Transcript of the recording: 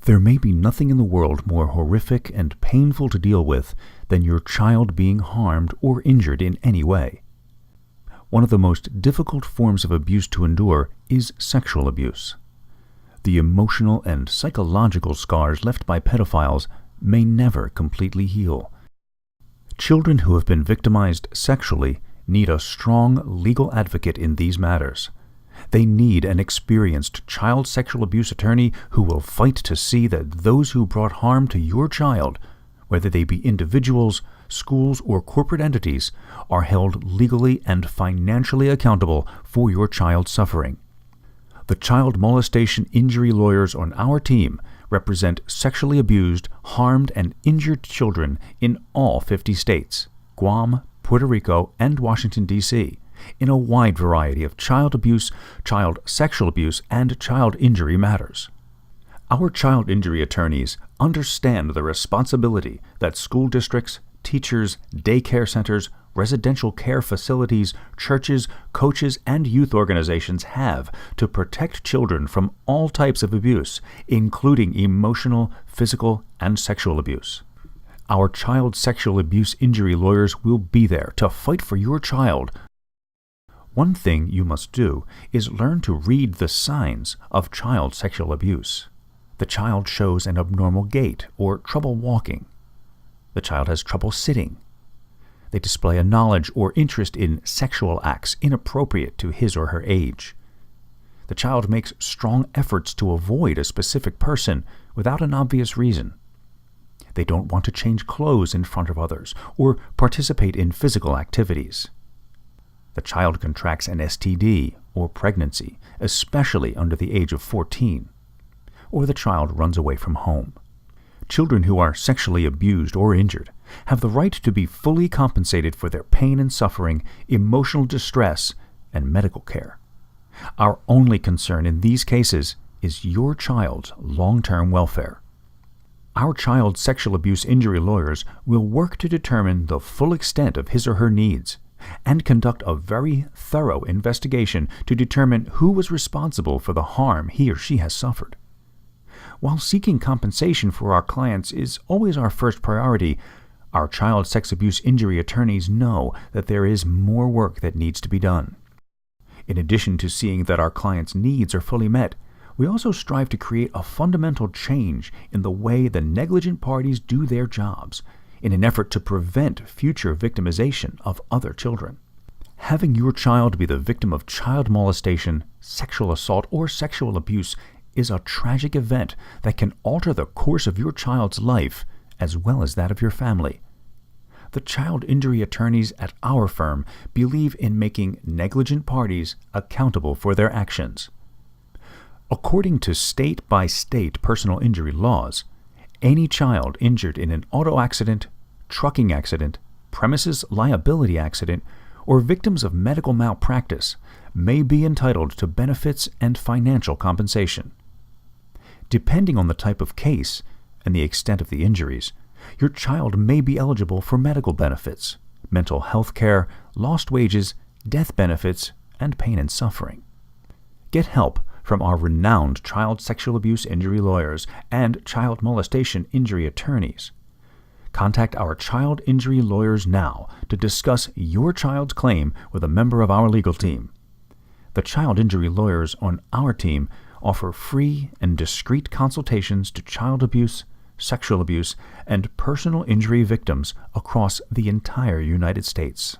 There may be nothing in the world more horrific and painful to deal with than your child being harmed or injured in any way. One of the most difficult forms of abuse to endure is sexual abuse. The emotional and psychological scars left by pedophiles may never completely heal. Children who have been victimized sexually need a strong legal advocate in these matters. They need an experienced child sexual abuse attorney who will fight to see that those who brought harm to your child, whether they be individuals, schools, or corporate entities, are held legally and financially accountable for your child's suffering. The child molestation injury lawyers on our team represent sexually abused, harmed, and injured children in all 50 states, Guam, Puerto Rico, and Washington, D.C., in a wide variety of child abuse, child sexual abuse, and child injury matters. Our child injury attorneys understand the responsibility that school districts, teachers, daycare centers, residential care facilities, churches, coaches, and youth organizations have to protect children from all types of abuse, including emotional, physical, and sexual abuse. Our child sexual abuse injury lawyers will be there to fight for your child. One thing you must do is learn to read the signs of child sexual abuse. The child shows an abnormal gait or trouble walking. The child has trouble sitting. They display a knowledge or interest in sexual acts inappropriate to his or her age. The child makes strong efforts to avoid a specific person without an obvious reason. They don't want to change clothes in front of others or participate in physical activities. The child contracts an STD or pregnancy, especially under the age of 14. Or the child runs away from home. Children who are sexually abused or injured have the right to be fully compensated for their pain and suffering, emotional distress, and medical care. Our only concern in these cases is your child's long-term welfare. Our child sexual abuse injury lawyers will work to determine the full extent of his or her needs and conduct a very thorough investigation to determine who was responsible for the harm he or she has suffered. While seeking compensation for our clients is always our first priority, our child sex abuse injury attorneys know that there is more work that needs to be done. In addition to seeing that our clients' needs are fully met, we also strive to create a fundamental change in the way the negligent parties do their jobs, in an effort to prevent future victimization of other children. Having your child be the victim of child molestation, sexual assault, or sexual abuse is a tragic event that can alter the course of your child's life as well as that of your family. The child injury attorneys at our firm believe in making negligent parties accountable for their actions. According to state-by-state personal injury laws, any child injured in an auto accident, trucking accident, premises liability accident, or victims of medical malpractice may be entitled to benefits and financial compensation. Depending on the type of case and the extent of the injuries, your child may be eligible for medical benefits, mental health care, lost wages, death benefits, and pain and suffering. Get help from our renowned child sexual abuse injury lawyers and child molestation injury attorneys. Contact our child injury lawyers now to discuss your child's claim with a member of our legal team. The child injury lawyers on our team offer free and discreet consultations to child abuse, sexual abuse, and personal injury victims across the entire United States.